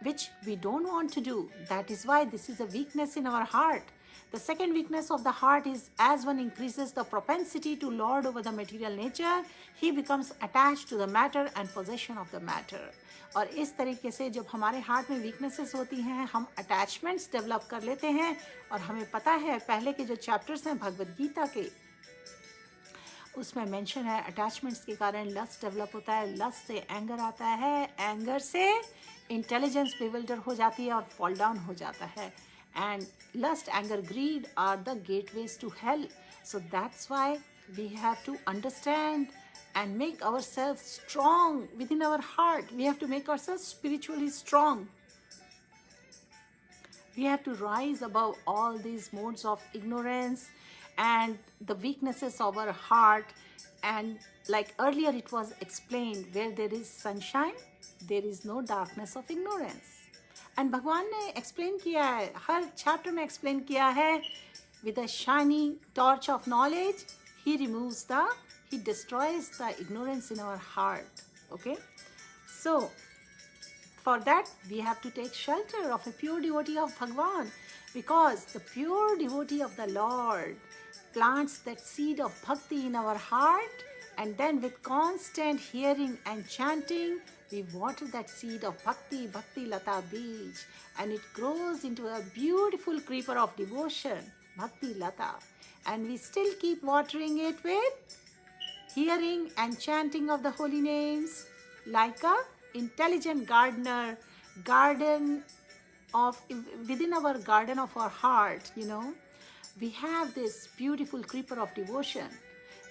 S1: which we don't want to do. That is why this is a weakness in our heart. The second weakness of the heart is as one increases the propensity to lord over the material nature, he becomes attached to the matter and possession of the matter. और इस तरीके से जब हमारे heart में weaknesses होती हैं, हम अटैचमेंट्स डेवलप कर लेते हैं. और हमें पता है पहले के जो चैप्टर्स हैं भगवद गीता के, उसमें मेंशन है अटैचमेंट्स के कारण लस्ट डेवलप होता है, लस्ट से एंगर आता है, एंगर से इंटेलिजेंस बिविल्डर हो जाती है और फॉल डाउन हो जाता है. And lust, anger, greed are the gateways to hell. So that's why we have to understand and make ourselves strong within our heart. We have to make ourselves spiritually strong. We have to rise above all these modes of ignorance and the weaknesses of our heart. And like earlier it was explained, where there is sunshine, there is no darkness of ignorance. And भगवान ने explain किया है, हर chapter में explain किया है, with a shining torch of knowledge he removes the, he destroys the ignorance in our heart. Okay, so for that we have to take shelter of a pure devotee of Bhagwan, because the pure devotee of the lord plants that seed of bhakti in our heart, and then with constant hearing and chanting we water that seed of bhakti, bhakti lata beej, and it grows into a beautiful creeper of devotion, bhakti lata, and we still keep watering it with hearing and chanting of the holy names, like a intelligent gardener, garden of within our garden of our heart, you know, we have this beautiful creeper of devotion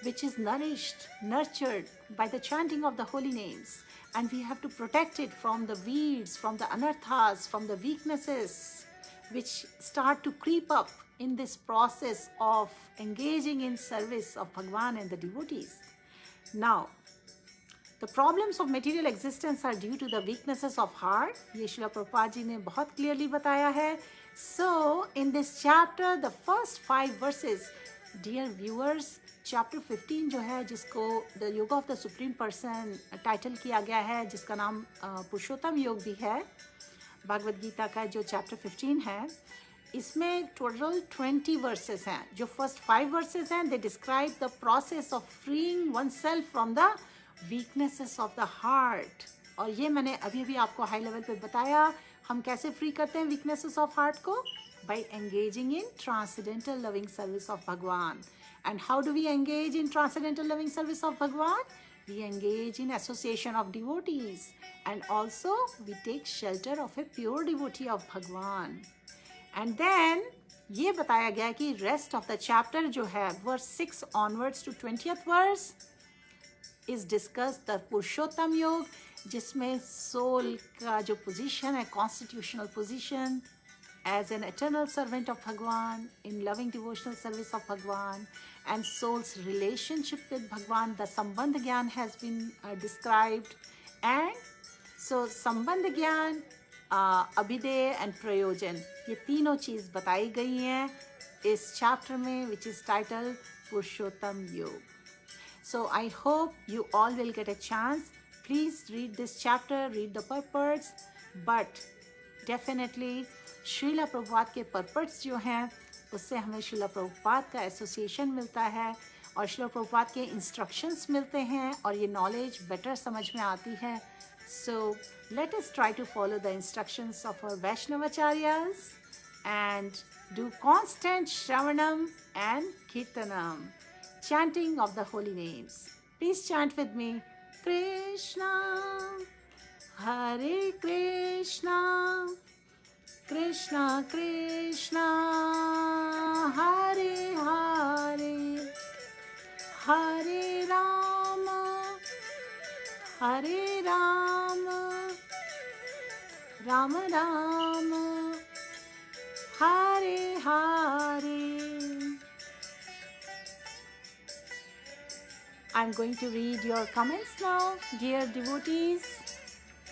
S1: which is nourished, nurtured by the chanting of the holy names, and we have to protect it from the weeds, from the anarthas, from the weaknesses which start to creep up in this process of engaging in service of Bhagwan and the devotees. Now, the problems of material existence are due to the weaknesses of heart. ये श्रीला प्रभुपाद जी ने बहुत clearly बताया है. So, in this chapter, the first 5 verses, dear viewers, chapter 15 जो है, जिसको The Yoga of the Supreme Person title किया गया है, जिसका नाम पुरुषोत्तम योग भी है, भागवत गीता का जो chapter 15 है, इसमें total 20 verses हैं. जो first 5 verses हैं, they describe the process of freeing oneself from the weaknesses of the heart. और ये मैंने अभी आपको हाई लेवल पे बताया, हम कैसे फ्री करते हैं weaknesses of heart को, by engaging in transcendental loving service of Bhagwan. And how do we engage in transcendental loving service of Bhagwan? We engage in association of devotees, and also we take shelter of a pure devotee of Bhagwan. And then ये बताया गया कि rest of the chapter जो है, verse 6 onwards to 20th verse is discussed the पुरुषोत्तम योग, जिसमें soul का जो पोजीशन है, constitutional position as an eternal servant of Bhagwan in loving devotional service of Bhagwan, and soul's relationship with Bhagwan, the Sambandh Gyan has been described. And so Sambandh Gyan, Abhideya and Prayojan, ये तीनों चीज़ बताई गई हैं इस chapter में, which is titled Purushottam Yoga. So I hope you all will get a chance. Please read this chapter, read the purports, but definitely Srila Prabhupada के purports जो हैं, उससे हमें श्रीला प्रभुपाद का एसोसिएशन मिलता है और श्रीला प्रभुपाद के इंस्ट्रक्शंस मिलते हैं और ये नॉलेज बेटर समझ में आती है. So let us try to follow the instructions of our Vaishnavacharyas and do constant Shravanam and Kirtanam. chanting of the holy names. Please chant with me. Krishna, Hare Krishna, Krishna Krishna, Hare Hare, Hare Rama, Hare Rama, Rama Rama, Hare Hare. I'm going to read your comments now, dear devotees.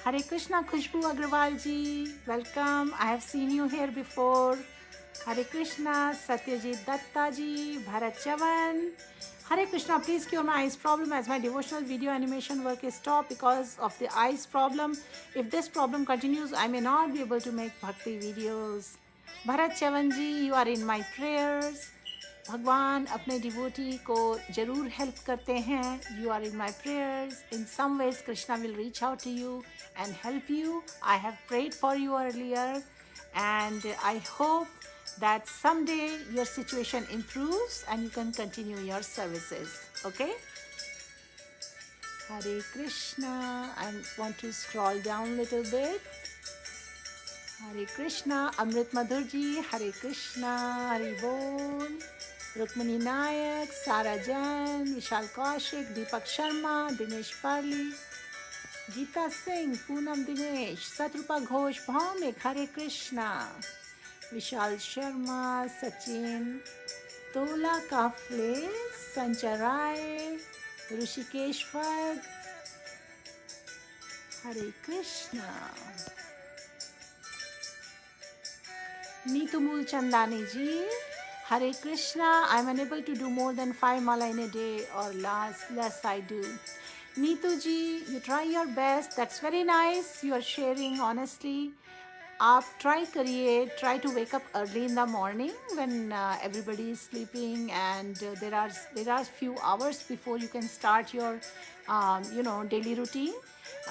S1: Hare Krishna, Khushbu Agrawal ji, welcome. I have seen you here before. Hare Krishna, Satyajit Datta ji, Bharat Chavan. Hare Krishna, please cure my eyes problem as my devotional video animation work is stopped because of the eyes problem. If this problem continues, I may not be able to make bhakti videos. Bharat Chavan ji, you are in my prayers. भगवान अपने devotee को जरूर help करते हैं. You are in my prayers. In some ways Krishna will reach out to you and help you. I have prayed for you earlier and I hope that someday your situation improves and you can continue your services. Okay? Hare Krishna. I want to scroll down a little bit. Hare Krishna. Amrit Madhur ji, Hare Krishna. Hare Bol. Rukmini Nayak, Sara Jain, Vishal Kaushik, Deepak Sharma, Dinesh Parli, Geeta Singh, Poonam Dinesh, Satrupa Ghosh, Bhaumik, Hare Krishna, Vishal Sharma, Sachin, Tola Kafle, Sancharai, Rushikesh Fag, Hare Krishna. Neetu Mool Chandani ji, Hare Krishna. I am unable to do more than 5 mala in a day or less I do. Neetu ji, you try your best. That's very nice. You are sharing honestly. आप try करिए. Try to wake up early in the morning when everybody is sleeping and there are few hours before you can start your daily routine.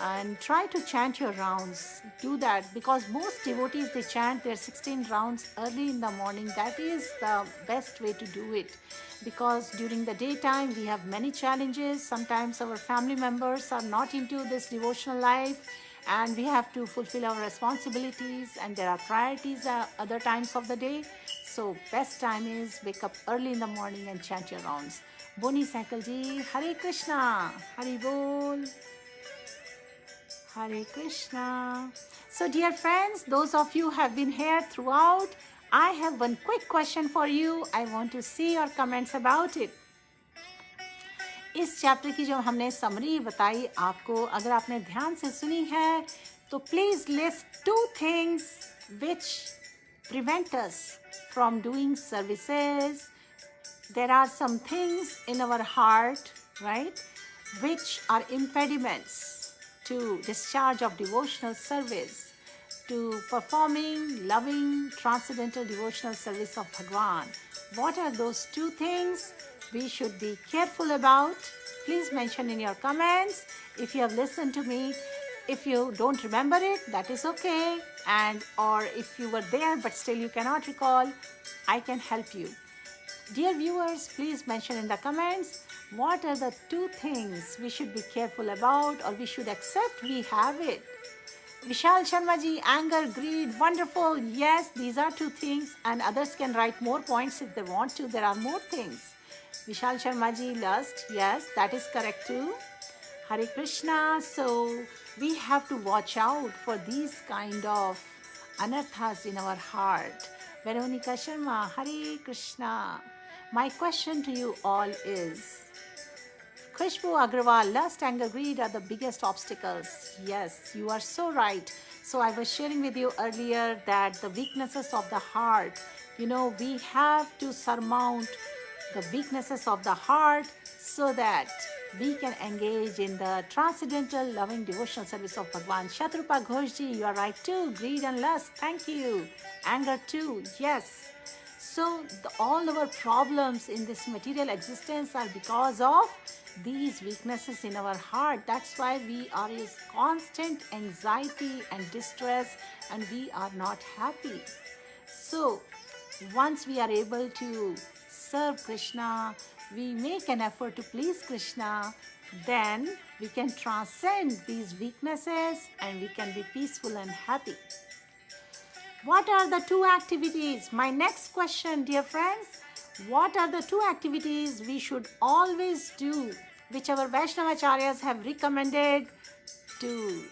S1: And try to chant your rounds. Do that because most devotees, they chant their 16 rounds early in the morning. That is the best way to do it because during the daytime we have many challenges. Sometimes our family members are not into this devotional life and we have to fulfill our responsibilities and there are priorities other times of the day. So best time is wake up early in the morning and chant your rounds. Boni Saikal ji, Hare Krishna, Hare Bol. Hare Krishna. So dear friends, those of you who have been here throughout, I have one quick question for you. I want to see your comments about it. इस chapter की जो हमने summary बताई आपको, अगर आपने ध्यान से सुनी है तो please list 2 things which prevent us from doing services. There are some things in our heart, right, which are impediments to discharge of devotional service, to performing loving transcendental devotional service of Bhagwan. What are those 2 things we should be careful about? Please mention in your comments. If you have listened to me, if you don't remember it, that is okay. And or if you were there but still you cannot recall, I can help you. Dear viewers, please mention in the comments what are the 2 things we should be careful about or we should accept we have it. Vishal Sharma ji, anger, greed, wonderful. Yes, these are 2 things and others can write more points if they want to. There are more things. Vishal Sharma ji, lust. Yes, that is correct too. Hare Krishna. So we have to watch out for these kind of anarthas in our heart. Veronica Sharma, Hare Krishna. My question to you all is, Khushbu Agrawal, lust, anger, greed are the biggest obstacles. Yes, you are so right. So I was sharing with you earlier that the weaknesses of the heart, we have to surmount the weaknesses of the heart so that we can engage in the transcendental loving devotional service of Bhagwan. Shatrupa Ghoshji, you are right too. Greed and lust, thank you. Anger too, yes. So all our problems in this material existence are because of these weaknesses in our heart. That's why we are in constant anxiety and distress and we are not happy. So once we are able to serve Krishna, we make an effort to please Krishna, then we can transcend these weaknesses and we can be peaceful and happy. What are the two activities? My next question, dear friends, what are the two activities we should always do, which our Vaishnavacharyas have recommended to?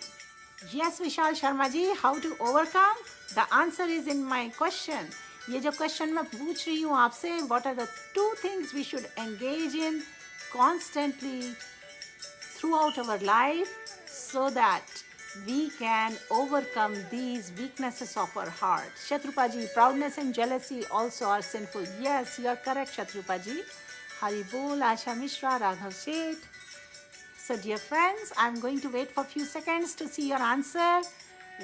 S1: Yes, Vishal Sharma ji, how to overcome? The answer is in my question. ये जो question मैं पूछ रही हूँ आपसे, what are the two things we should engage in constantly throughout our life so that we can overcome these weaknesses of our heart? Shatrupa ji, proudness and jealousy also are sinful. Yes, you are correct, Shatrupa ji. Hari Bol, Asha Mishra, Raghav Sheth. So dear friends, I'm going to wait for a few seconds to see your answer.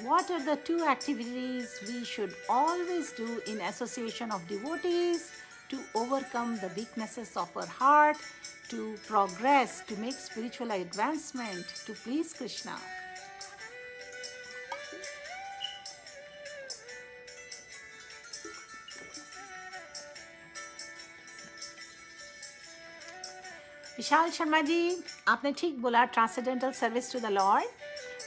S1: What are the two activities we should always do in association of devotees to overcome the weaknesses of our heart, to progress, to make spiritual advancement, to please Krishna? Vishal Sharma ji, आपने ठीक बोला, transcendental service to the Lord,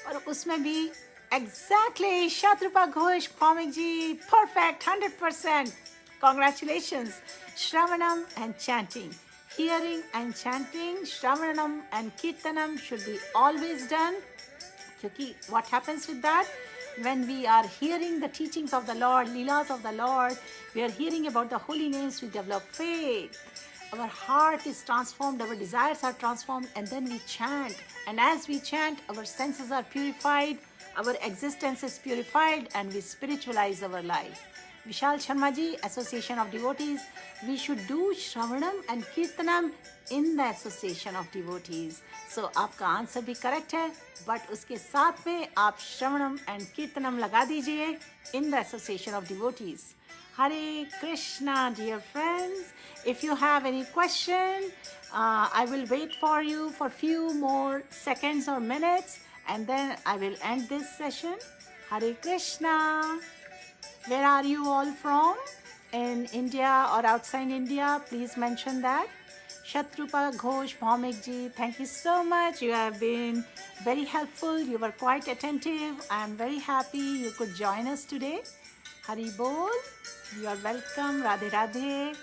S1: और उसमें भी exactly Shatarupa Ghosh Bhowmik ji, perfect, 100%. Congratulations. Shravanam and chanting, hearing and chanting, Shravanam and Kirtanam should be always done. Because what happens with that? When we are hearing the teachings of the Lord, Leelas of the Lord, we are hearing about the holy names, we develop faith. Our heart is transformed, our desires are transformed, and then we chant. And as we chant, our senses are purified, our existence is purified, and we spiritualize our life. Vishal Sharma ji, Association of Devotees, we should do Shravanam and Kirtanam in the Association of Devotees. So, आपका answer भी correct है, but उसके साथ में आप Shravanam and Kirtanam लगा दीजिए in the Association of Devotees. Hare Krishna, dear friends. If you have any question, I will wait for you for few more seconds or minutes, and then I will end this session. Hare Krishna. Where are you all from? In India or outside India? Please mention that. Shatrupa Ghosh Bhaumik ji, thank you so much. You have been very helpful. You were quite attentive. I am very happy you could join us today. Hari Bol. You are welcome. Radhe Radhe.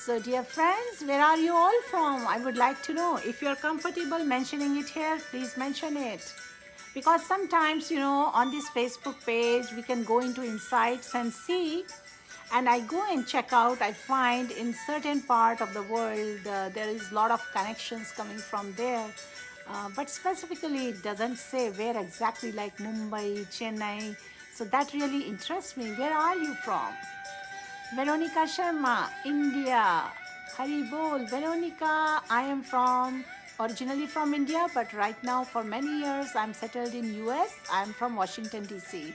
S1: So dear friends, where are you all from? I would like to know. If you are comfortable mentioning it here, please mention it. Because sometimes, on this Facebook page, we can go into insights and see. And I go and check out, I find in certain part of the world, there is a lot of connections coming from there. But specifically, it doesn't say where exactly, like Mumbai, Chennai. So that really interests me. Where are you from? Veronica Sharma, India. Hari Bol. Veronica, I am originally from India, but right now for many years I'm settled in US. I'm from Washington, DC.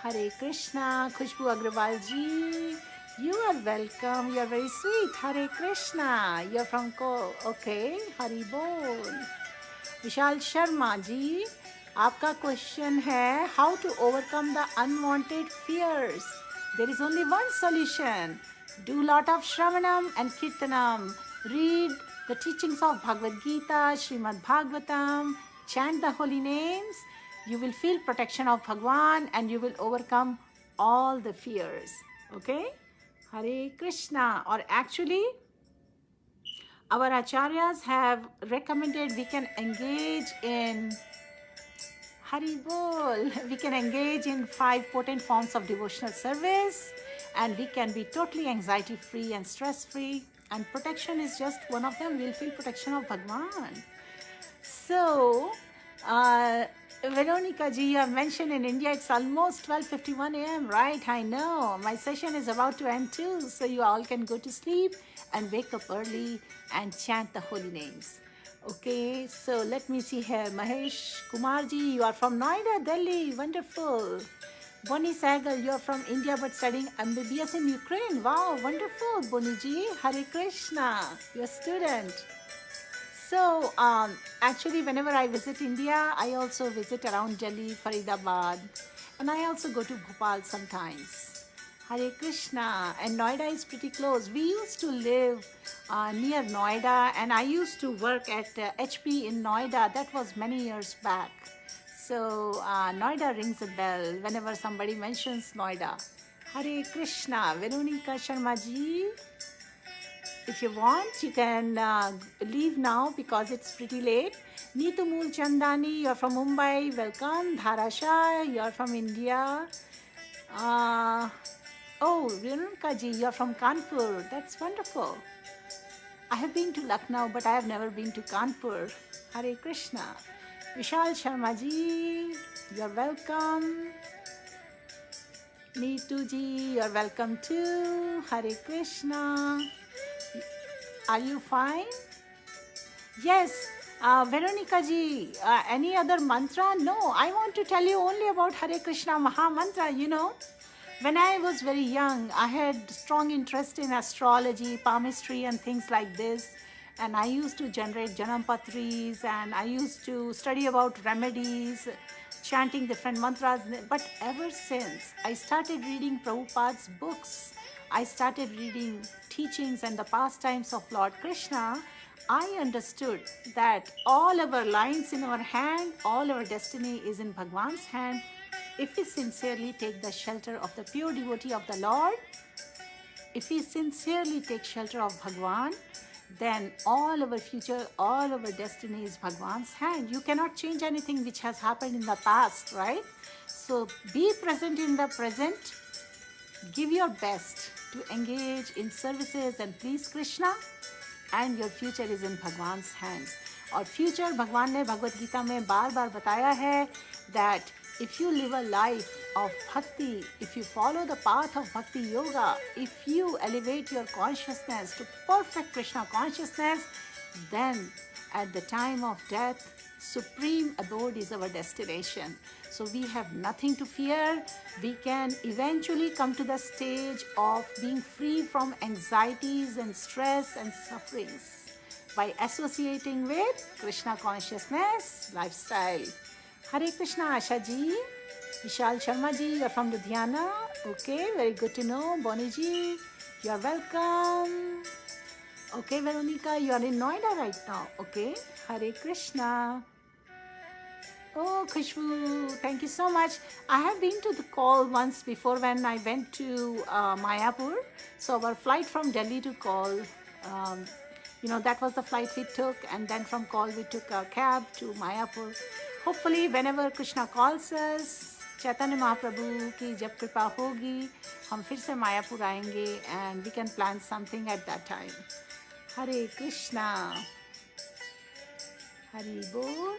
S1: Hare Krishna. Khushbu Agrawal ji, you are welcome. You are very sweet. Hare Krishna. You are from okay. Hari Bol. Vishal Sharma ji, आपका question है how to overcome the unwanted fears. There is only one solution. Do lot of Shravanam and Kirtanam. Read the teachings of Bhagavad Gita, Srimad Bhagavatam. Chant the holy names. You will feel protection of Bhagwan and you will overcome all the fears. Okay? Hare Krishna. Or actually, our acharyas have recommended we can engage in Hari Bol. We can engage in 5 potent forms of devotional service, and we can be totally anxiety free and stress free, and protection is just one of them. We'll feel protection of Bhagwan. So Veronica ji, you have mentioned in India it's almost 12:51 a.m. right? I know my session is about to end too, so you all can go to sleep and wake up early and chant the holy names. Okay, so let me see here. Mahesh Kumar ji, you are from Noida, Delhi. Wonderful. Bonnie Sahgal, you are from India but studying MBBS in Ukraine. Wow, wonderful. Bonnie ji, Hare Krishna. You're a student. So, actually, whenever I visit India, I also visit around Delhi, Faridabad, and I also go to Bhopal sometimes. Hare Krishna. And Noida is pretty close. We used to live near Noida, and I used to work at HP in Noida. That was many years back. So Noida rings a bell whenever somebody mentions Noida. Hare Krishna. Veronica Sharma ji. If you want, you can leave now because it's pretty late. Neetu Mool Chandani, you're from Mumbai. Welcome. Dharasha, you're from India. Oh, Renuka ji, you're from Kanpur. That's wonderful. I have been to Lucknow, but I have never been to Kanpur. Hare Krishna. Vishal Sharma ji, you're welcome. Neetu ji, you're welcome too. Hare Krishna. Are you fine? Yes. Veronica ji, any other mantra? No, I want to tell you only about Hare Krishna Maha Mantra. You know, when I was very young, I had strong interest in astrology, palmistry and things like this. And I used to generate Janampatris, and I used to study about remedies, chanting different mantras. But ever since I started reading Prabhupada's books, I started reading teachings and the pastimes of Lord Krishna, I understood that all our lines in our hand, all our destiny is in Bhagwan's hand. If we sincerely take the shelter of the pure devotee of the Lord, if we sincerely take shelter of Bhagwan, then all our future, all our destiny is Bhagwan's hand. You cannot change anything which has happened in the past, right? So be present in the present. Give your best to engage in services and please Krishna, and your future is in Bhagwan's hands. और future भगवान ने भगवत गीता में बार बार बताया है that if you live a life of bhakti, if you follow the path of bhakti yoga, if you elevate your consciousness to perfect Krishna consciousness, then at the time of death, supreme abode is our destination. So we have nothing to fear. We can eventually come to the stage of being free from anxieties and stress and sufferings by associating with Krishna consciousness lifestyle. Hare Krishna, Asha ji. Vishal Sharma ji, you're from Ludhiana. Okay, very good to know. Boni ji, you're welcome. Okay, Veronica, you are in Noida right now. Okay, Hare Krishna. Oh, Khushbu, thank you so much. I have been to the call once before when I went to Mayapur. So our flight from Delhi to call, that was the flight we took. And then from call, we took a cab to Mayapur. Hopefully, whenever Krishna calls us, Chaitanya Mahaprabhu ki jab kripa hogi, hum fir se Mayapur aayenge and we can plan something at that time. Hare Krishna. Hari Bol.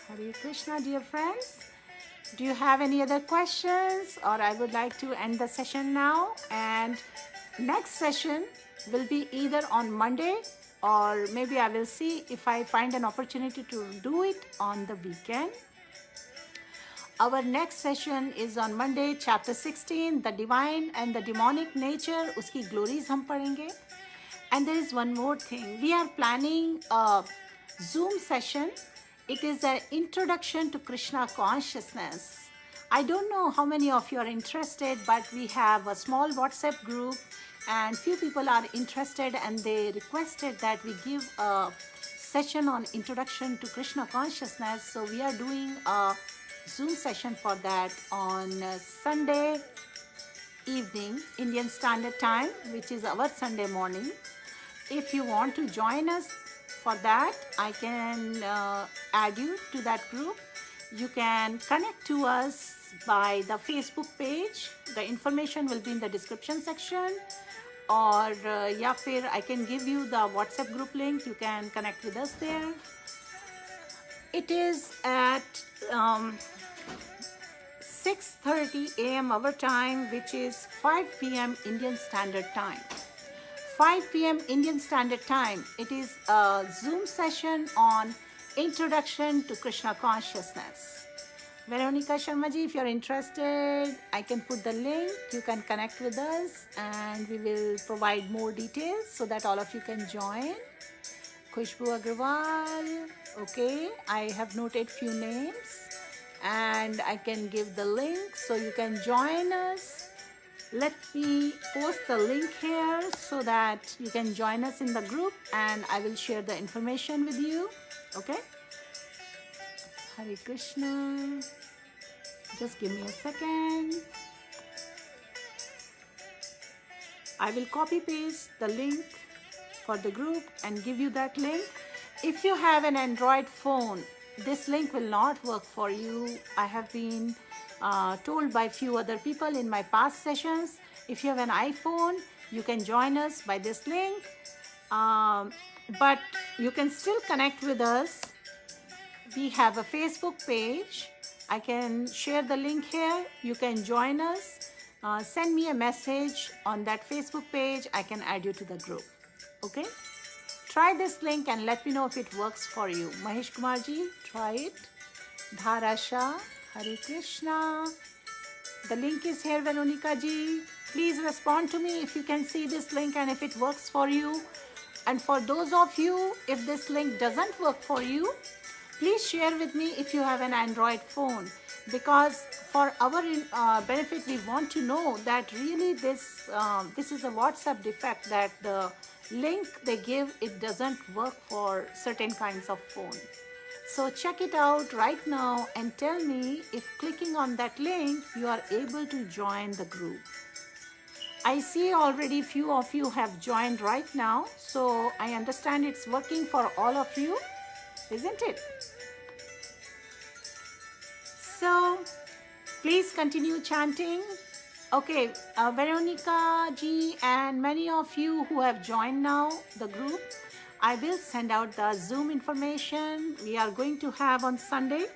S1: Hare Krishna, dear friends. Do you have any other questions, or I would like to end the session now? And next session will be either on Monday, or maybe I will see if I find an opportunity to do it on the weekend. Our next session is on Monday, chapter 16, the divine and the demonic nature, uski glories hum padhenge. And there is one more thing. We are planning a Zoom session. It is an introduction to Krishna consciousness. I don't know how many of you are interested, but we have a small WhatsApp group and few people are interested, and they requested that we give a session on introduction to Krishna consciousness. So we are doing a Zoom session for that on Sunday evening, Indian Standard Time, which is our Sunday morning. If you want to join us for that, I can add you to that group. You can connect to us by the Facebook page. The information will be in the description section. Or ya fir I can give you the WhatsApp group link. You can connect with us there. It is at 6:30 a.m. our time, which is 5 p.m. Indian Standard Time. 5 p.m. Indian Standard Time. It is a Zoom session on introduction to Krishna consciousness. Veronica Sharma ji, if you're interested, I can put the link. You can connect with us and we will provide more details so that all of you can join. Khushbu Agrawal. Okay, I have noted few names. and I can give the link so you can join us. Let me post the link here so that you can join us in the group, and I will share the information with you. Okay? Hare Krishna. Just give me a second. I will copy paste the link for the group and give you that link. If you have an Android phone, this link will not work for you. I have been told by few other people in my past sessions. If you have an iPhone, you can join us by this link, but you can still connect with us. We have a Facebook page. I can share the link here. You can join us. Send me a message on that Facebook page. I can add you to the group. Okay? Try this link and let me know if it works for you. Mahesh Kumar ji, try it. Dharasha, Hare Krishna. The link is here, Veronica ji. Please respond to me if you can see this link and if it works for you. And for those of you, if this link doesn't work for you, please share with me if you have an Android phone. Because for our benefit, we want to know that really this is a WhatsApp defect, that the link they give, it doesn't work for certain kinds of phone. So check it out right now and tell me if clicking on that link, you are able to join the group. I see already few of you have joined right now. So I understand it's working for all of you, isn't it? So please continue chanting. Okay, Veronica ji and many of you who have joined now the group, I will send out the Zoom information we are going to have on Sunday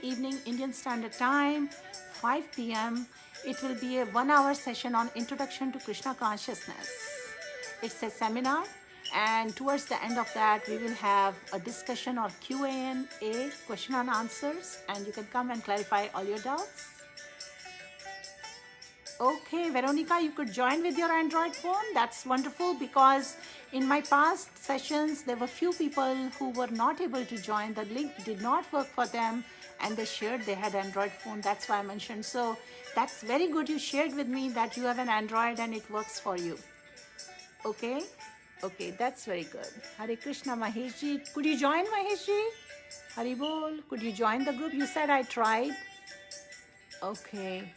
S1: evening, Indian Standard Time, 5 p.m. It will be a 1-hour session on Introduction to Krishna Consciousness. It's a seminar, and towards the end of that, we will have a discussion or Q&A, question and answers, and you can come and clarify all your doubts. Okay, Veronica, you could join with your Android phone. That's wonderful, because in my past sessions, there were few people who were not able to join. The link did not work for them, and they shared they had Android phone. That's why I mentioned. So that's very good. You shared with me that you have an Android and it works for you. Okay. Okay, that's very good. Hare Krishna, Mahesh ji. Could you join, Mahesh ji? Hari Bol. Could you join the group? You said I tried. Okay.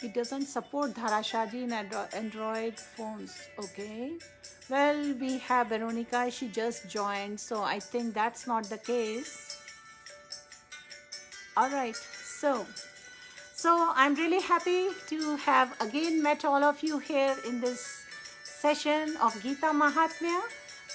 S1: It doesn't support Dharasha ji in Android phones. Okay. Well, we have Veronica. She just joined. So I think that's not the case. All right. So I'm really happy to have again met all of you here in this session of Gita Mahatmya.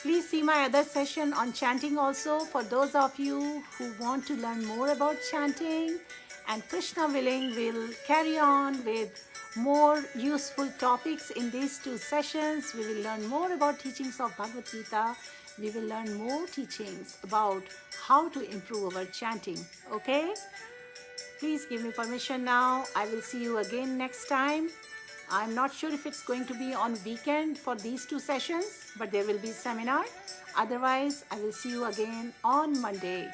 S1: Please see my other session on chanting also for those of you who want to learn more about chanting. And Krishna willing, we'll carry on with more useful topics in these 2 sessions. We will learn more about teachings of Bhagavad Gita. We will learn more teachings about how to improve our chanting. Okay? Please give me permission now. I will see you again next time. I'm not sure if it's going to be on weekend for these 2 sessions, but there will be seminar. Otherwise, I will see you again on Monday.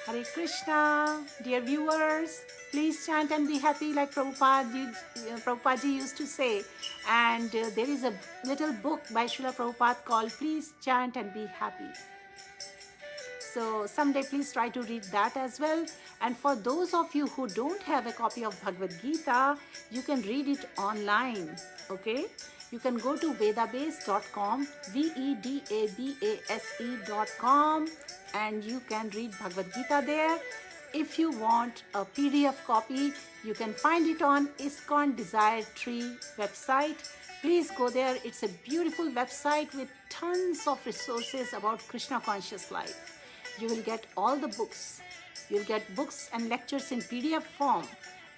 S1: Hare Krishna, dear viewers, please chant and be happy like Prabhupada ji used to say. And there is a little book by Srila Prabhupada called Please Chant and Be Happy. So someday please try to read that as well. And for those of you who don't have a copy of Bhagavad Gita, you can read it online, okay? You can go to vedabase.com, vedabase.com, and you can read Bhagavad Gita there. If you want a PDF copy, you can find it on ISKCON Desire Tree website. Please go there. It's a beautiful website with tons of resources about Krishna conscious life. You will get all the books. You'll get books and lectures in PDF form.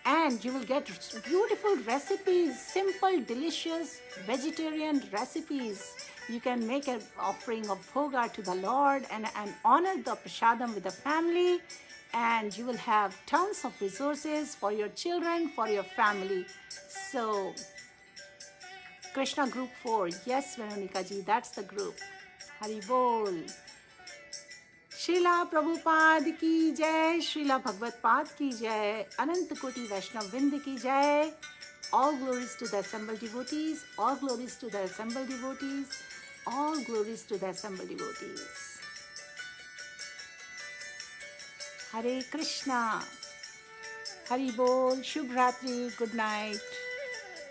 S1: And you will get beautiful recipes, simple, delicious, vegetarian recipes. You can make an offering of bhoga to the Lord and honor the prasadam with the family. And you will have tons of resources for your children, for your family. So, Krishna Group 4. Yes, Veronica ji, that's the group. Hari Bol. Srila Prabhupada की जय, श्रीला भगवत पाद की जय, अनंत कोटि वैष्णव विंद की जय. All glories to the assembled devotees, all glories to the assembled devotees, all glories to the assembled devotees. Hare Krishna, Hari Bol, Shubh Ratri, good night.